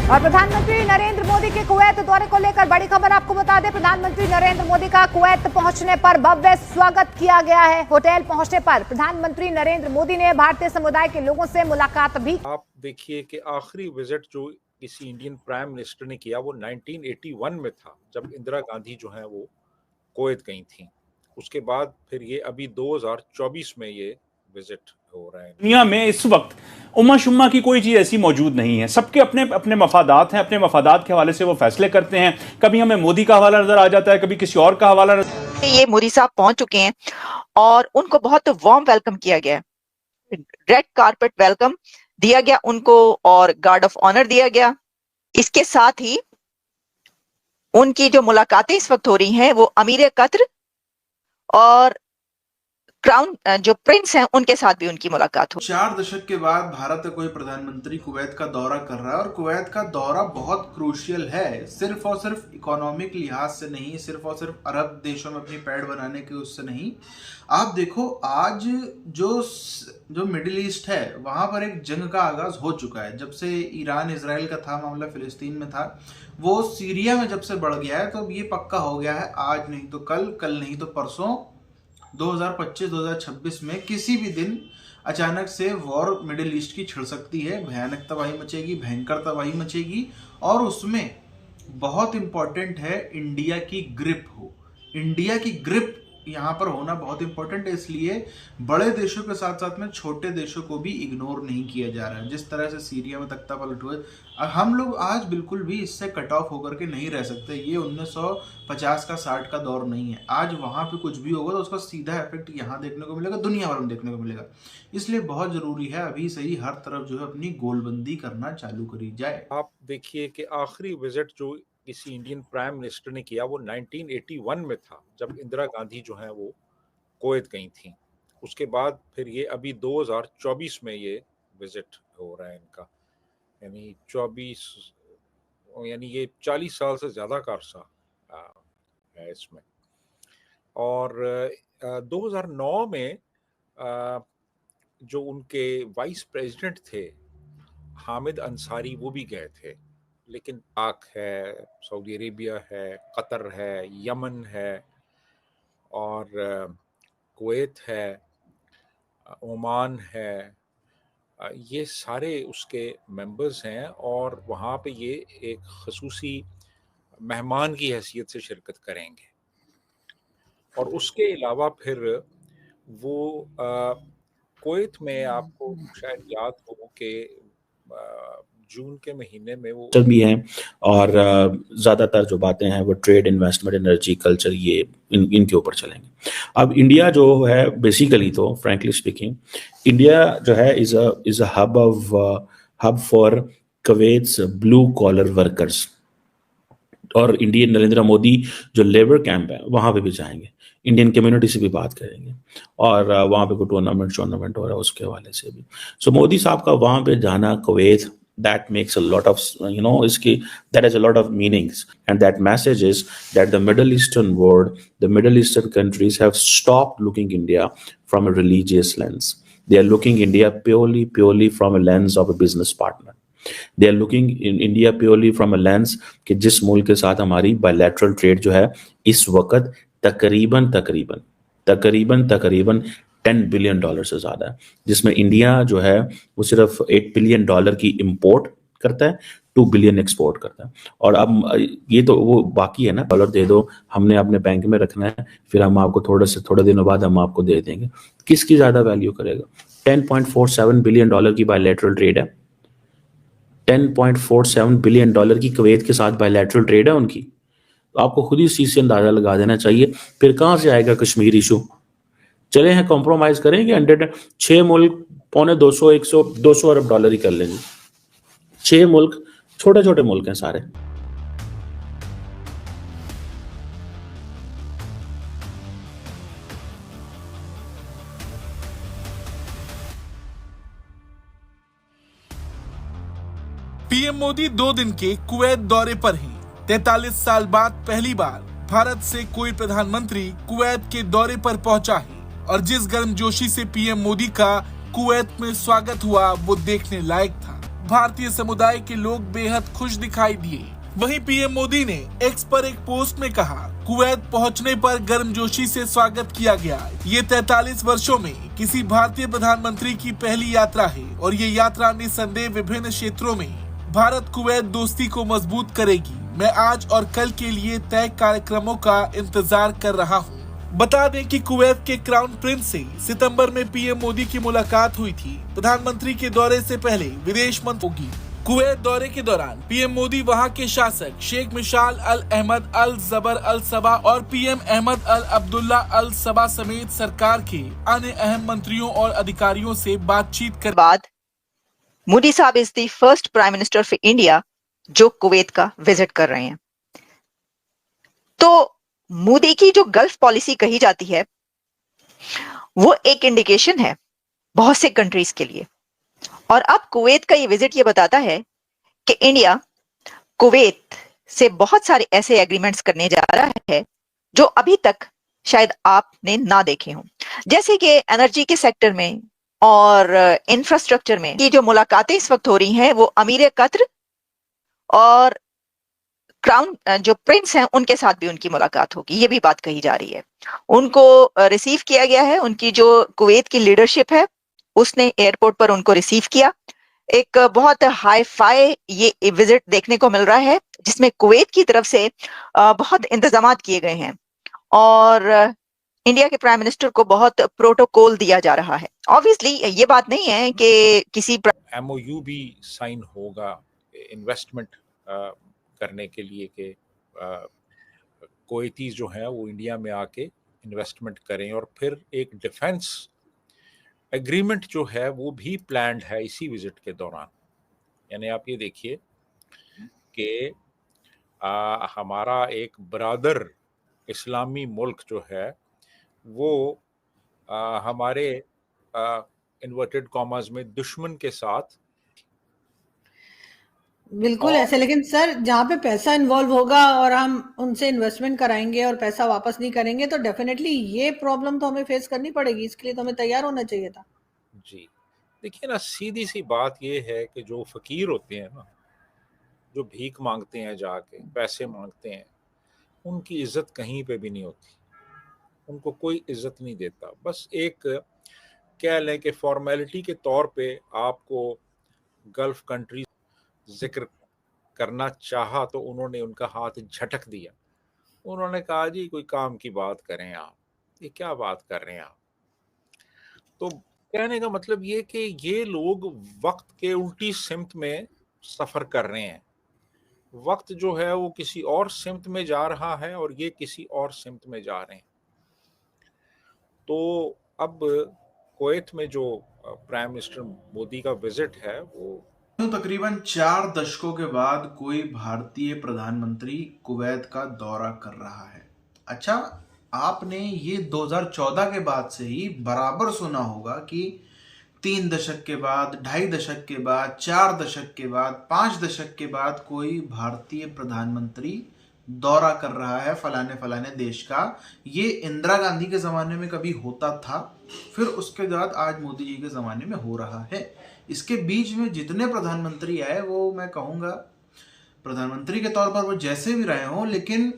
और प्रधानमंत्री नरेंद्र मोदी के कुवैत दौरे को लेकर बड़ी खबर आपको बता दें। प्रधानमंत्री नरेंद्र मोदी का कुवैत पहुंचने पर भव्य स्वागत किया गया है। होटल पहुंचने पर प्रधानमंत्री नरेंद्र मोदी ने भारतीय समुदाय के लोगों से मुलाकात भी। आप देखिए कि आखिरी विजिट जो किसी इंडियन प्राइम मिनिस्टर ने किया वो 1981 में था, जब इंदिरा गांधी जो है वो कुवैत गई थी। उसके बाद फिर ये अभी 2024 में ये विजिट हो रहा है। दुनिया में इस वक्त उम्मा शुम्मा की कोई चीज ऐसी मौजूद नहीं है। सबके अपने अपने मफादात हैं, अपने मफादात के हवाले से वो फैसले करते हैं। कभी हमें मोदी का हवाला नजर आ जाता है, कभी किसी और का हवाला ये मोदी साहब पहुंच चुके हैं और उनको बहुत वार्म वेलकम किया गया, रेड कारपेट वेलकम दिया गया उनको और गार्ड ऑफ ऑनर दिया गया। इसके साथ ही उनकी जो मुलाकातें इस वक्त हो रही हैं वो अमीर कतर और क्राउन जो प्रिंस हैं उनके साथ भी उनकी मुलाकात हो। 4 दशक के बाद भारत का कोई प्रधानमंत्री कुवैत का दौरा कर रहा है और कुवैत का दौरा बहुत क्रूशियल है। सिर्फ और सिर्फ इकोनॉमिक लिहाज से नहीं, सिर्फ और सिर्फ अरब देशों में अपनी पैड़ बनाने के उससे नहीं। आप देखो आज जो मिडिल ईस्ट है वहां पर एक जंग का आगाज हो चुका है। जब से ईरान इजराइल का था मामला, फिलिस्तीन में था, वो सीरिया में जब से बढ़ गया है तो ये पक्का हो गया है आज नहीं तो कल, कल नहीं तो परसों 2025-2026 में किसी भी दिन अचानक से वॉर मिडिल ईस्ट की छिड़ सकती है। भयानक तबाही मचेगी, भयंकर तबाही मचेगी और उसमें बहुत इंपॉर्टेंट है इंडिया की ग्रिप हो। इंडिया की ग्रिप यहाँ पर होना बहुत इंपॉर्टेंट है, इसलिए बड़े देशों के साथ साथ में छोटे देशों को भी इग्नोर नहीं किया जा रहा है। जिस तरह से सीरिया में तख्ता पलट हुए, हम लोग आज बिल्कुल भी इससे कट ऑफ होकर के नहीं रह सकते। ये 1950 का 60 का दौर नहीं है। आज वहां पे कुछ भी होगा तो उसका सीधा इफेक्ट यहाँ देखने को मिलेगा, दुनिया भर में देखने को मिलेगा। इसलिए बहुत जरूरी है अभी से ही हर तरफ जो है अपनी गोलबंदी करना चालू करी जाए। आप देखिए कि आखिरी विजिट जो किसी इंडियन प्राइम मिनिस्टर ने किया वो 1981 में था, जब इंदिरा गांधी जो है वो कुवैत गई थी। उसके बाद फिर ये अभी 2024 में ये विजिट हो रहा है इनका, यानी 24, यानी ये 40 साल से ज़्यादा का अरसा है इसमें। और 2009 में जो उनके वाइस प्रेसिडेंट थे हामिद अंसारी वो भी गए थे, लेकिन पाक है, सऊदी अरेबिया है, कतर है, यमन है और कुवैत है, ओमान है, ये सारे उसके मेंबर्स हैं और वहाँ पे ये एक खसूसी मेहमान की हैसियत से शिरकत करेंगे। और उसके अलावा फिर वो कुवैत में आपको शायद याद हो कि जून के महीने में वो भी हैं और ज़्यादातर जो बातें हैं वो ट्रेड, इन्वेस्टमेंट, एनर्जी, कल्चर, ये इनके ऊपर चलेंगे। अब इंडिया जो है बेसिकली तो फ्रैंकली स्पीकिंग इंडिया जो है is a hub for Kuwait's blue collar workers. और इंडियन नरेंद्र मोदी जो लेबर कैंप है वहाँ पे भी जाएंगे, इंडियन कम्युनिटी से भी बात करेंगे और वहाँ पे कोई टूर्नामेंट हो रहा है उसके हवाले से भी। सो मोदी साहब का वहाँ पे जाना Kuwait, that makes a lot of, that has a lot of meanings, and that message is that the Middle Eastern world, the Middle Eastern countries have stopped looking India from a religious lens. They are looking India purely from a lens of a business partner. They are looking in India purely from a lens कि जिस मुल्क के साथ हमारी bilateral trade जो है इस वक्त तकरीबन $10 बिलियन से ज्यादा है, जिसमें इंडिया जो है वो सिर्फ $8 बिलियन की इंपोर्ट करता है, 2 बिलियन एक्सपोर्ट करता है। और अब ये तो वो बाकी है ना, डॉलर दे दो, हमने अपने बैंक में रखना है, फिर हम आपको थोड़े दिनों बाद हम आपको दे देंगे। किसकी ज्यादा वैल्यू करेगा? $10.47 बिलियन की बायलैटरल ट्रेड है, $10.47 बिलियन की कुवैत के साथ बायलैटरल ट्रेड है उनकी। तो आपको खुद ही इस चीज से अंदाजा लगा देना चाहिए। फिर कहाँ से आएगा कश्मीर इशू? चले हैं कॉम्प्रोमाइज करेंगे, 6 मुल्क $200 अरब ही कर लेंगे। 6 मुल्क, छोटे छोटे मुल्क हैं सारे। पीएम मोदी 2 दिन के कुवैत दौरे पर हैं। 43 साल बाद पहली बार भारत से कोई प्रधानमंत्री कुवैत के दौरे पर पहुंचा है और जिस गर्मजोशी से पीएम मोदी का कुवैत में स्वागत हुआ वो देखने लायक था। भारतीय समुदाय के लोग बेहद खुश दिखाई दिए। वहीं पीएम मोदी ने एक्स पर एक पोस्ट में कहा, कुवैत पहुंचने पर गर्मजोशी से स्वागत किया गया। ये 43 वर्षों में किसी भारतीय प्रधानमंत्री की पहली यात्रा है और ये यात्रा निस्संदेह विभिन्न क्षेत्रों में भारत कुवैत दोस्ती को मजबूत करेगी। मैं आज और कल के लिए तय कार्यक्रमों का इंतजार कर रहा हूँ। बता दें कि कुवैत के क्राउन प्रिंस से सितंबर में पीएम मोदी की मुलाकात हुई थी। प्रधानमंत्री के दौरे से पहले विदेश मंत्री होगी। कुवैत दौरे के दौरान पीएम मोदी वहां के शासक शेख मिशाल अल अहमद अल जबर अल सबा और पीएम अहमद अल अब्दुल्ला अल सबा समेत सरकार के अन्य अहम मंत्रियों और अधिकारियों से बातचीत कर बाद मोदी साहब is the first prime minister of India जो कुवैत का विजिट कर रहे हैं। तो मोदी की जो गल्फ पॉलिसी कही जाती है वो एक इंडिकेशन है बहुत से कंट्रीज के लिए, और अब कुवैत का ये विजिट ये बताता है कि इंडिया कुवैत से बहुत सारे ऐसे एग्रीमेंट्स करने जा रहा है जो अभी तक शायद आपने ना देखे हों, जैसे कि एनर्जी के सेक्टर में और इंफ्रास्ट्रक्चर में। ये जो मुलाकातें इस वक्त हो रही हैं वो अमीर कतर और क्राउन जो प्रिंस हैं उनके साथ भी उनकी मुलाकात होगी, ये भी बात कही जा रही है। उनको रिसीव किया गया है, उनकी जो कुवैत की लीडरशिप है उसने एयरपोर्ट पर उनको रिसीव किया। एक बहुत हाई फाई ये विजिट देखने को मिल रहा है जिसमें कुवैत की तरफ से बहुत इंतजाम किए गए हैं और इंडिया के प्राइम मिनिस्टर को बहुत प्रोटोकॉल दिया जा रहा है। ऑब्वियसली ये बात नहीं है कि किसी MOU भी साइन होगा इन्वेस्टमेंट करने के लिए कि कुवैतीज जो हैं वो इंडिया में आके इन्वेस्टमेंट करें, और फिर एक डिफेंस एग्रीमेंट जो है वो भी प्लान्ड है इसी विजिट के दौरान। यानी आप ये देखिए कि हमारा एक ब्रादर इस्लामी मुल्क जो है वो हमारे इन्वर्टेड कॉमास में दुश्मन के साथ बिल्कुल ऐसे, लेकिन सर जहाँ पे पैसा इन्वॉल्व होगा और हम उनसे इन्वेस्टमेंट कराएंगे और पैसा वापस नहीं करेंगे तो डेफिनेटली ये प्रॉब्लम तो हमें फेस करनी पड़ेगी। इसके लिए तो हमें तैयार होना चाहिए था। जी देखिए ना, सीधी सी बात ये है कि जो फकीर होते हैं ना, जो भीख मांगते हैं, जाके पैसे मांगते हैं, उनकी इज्जत कहीं पे भी नहीं होती, उनको कोई इज्जत नहीं देता। बस एक कह लें कि फॉर्मेलिटी के तौर पे आपको गल्फ कंट्री जिक्र करना चाहा तो उन्होंने उनका हाथ झटक दिया। उन्होंने कहा जी कोई काम की बात करें आप, ये क्या बात कर रहे हैं आप। तो कहने का मतलब ये कि ये लोग वक्त के उल्टी सिमत में सफर कर रहे हैं। वक्त जो है वो किसी और सिमत में जा रहा है और ये किसी और सिमत में जा रहे हैं। तो अब कुवैत में जो प्राइम मिनिस्टर मोदी का विजिट है वो तकरीबन 4 दशकों के बाद कोई भारतीय प्रधानमंत्री कुवैत का दौरा कर रहा है। अच्छा, आपने ये 2014 के बाद से ही बराबर सुना होगा कि 3 दशक के बाद, 2.5 दशक के बाद, 4 दशक के बाद, 5 दशक के बाद कोई भारतीय प्रधानमंत्री दौरा कर रहा है फलाने फलाने देश का। ये इंदिरा गांधी के ज़माने में कभी होता था, फिर उसके बाद आज मोदी जी के ज़माने में हो रहा है। इसके बीच में जितने प्रधानमंत्री आए वो मैं कहूँगा प्रधानमंत्री के तौर पर वो जैसे भी रहे हों, लेकिन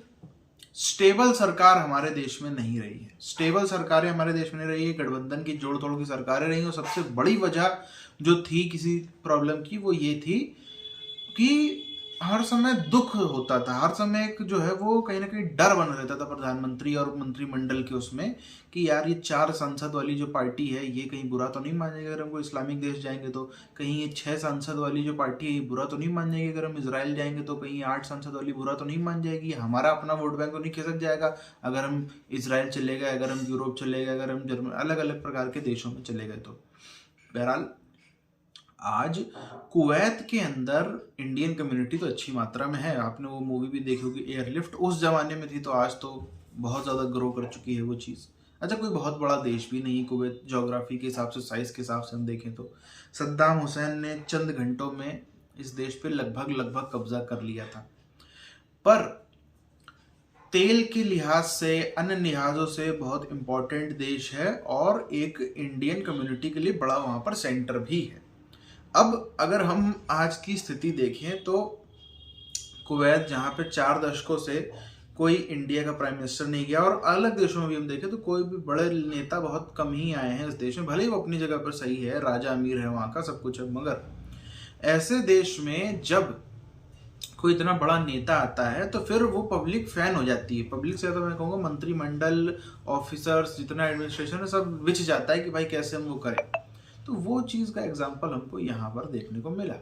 स्टेबल सरकार हमारे देश में नहीं रही है। स्टेबल सरकारें हमारे देश में नहीं रही है, गठबंधन की जोड़ तोड़ की सरकारें रही। और सबसे बड़ी वजह जो थी किसी प्रॉब्लम की वो ये थी कि हर समय दुख होता था, हर समय एक जो है वो कहीं ना कहीं डर बना रहता था प्रधानमंत्री और मंत्रिमंडल के उसमें कि यार ये 4 सांसद वाली जो पार्टी है ये कहीं बुरा तो नहीं मान जाएगी अगर हम कोई इस्लामिक देश जाएंगे तो, कहीं ये 6 सांसद वाली जो पार्टी है ये बुरा तो नहीं मान जाएगी अगर हम इजराइल जाएंगे तो, कहीं 8 सांसद वाली बुरा तो नहीं मान जाएगी, हमारा अपना वोट बैंक तो नहीं खिसक जाएगा अगर हम इजराइल चले गए, अगर हम यूरोप चले गए, अगर हम जर्मन, अलग अलग प्रकार के देशों में चले गए। तो बहरहाल आज कुवैत के अंदर इंडियन कम्युनिटी तो अच्छी मात्रा में है। आपने वो मूवी भी देखी होगी एयरलिफ्ट, उस जमाने में थी तो आज तो बहुत ज़्यादा ग्रो कर चुकी है वो चीज़। अच्छा, कोई बहुत बड़ा देश भी नहीं कुवैत, ज्योग्राफी के हिसाब से, साइज़ के हिसाब से हम देखें तो सद्दाम हुसैन ने चंद घंटों में इस देश पे लगभग कब्जा कर लिया था। पर तेल के लिहाज से, अन्य लिहाजों से बहुत इम्पोर्टेंट देश है और एक इंडियन कम्युनिटी के लिए बड़ा वहाँ पर सेंटर भी है। अब अगर हम आज की स्थिति देखें तो कुवैत, जहाँ पे 4 दशकों से कोई इंडिया का प्राइम मिनिस्टर नहीं गया, और अलग देशों में भी हम देखें तो कोई भी बड़े नेता बहुत कम ही आए हैं इस देश में, भले ही वो अपनी जगह पर सही है, राजा अमीर है वहाँ का, सब कुछ है, मगर ऐसे देश में जब कोई इतना बड़ा नेता आता है तो फिर वो पब्लिक फैन हो जाती है। पब्लिक से तो मैं कहूँगा मंत्रिमंडल, ऑफिसर्स, जितना एडमिनिस्ट्रेशन है, सब विच जाता है कि भाई कैसे हम वो करें। तो वो चीज़ का एग्जाम्पल हमको यहाँ पर देखने को मिला।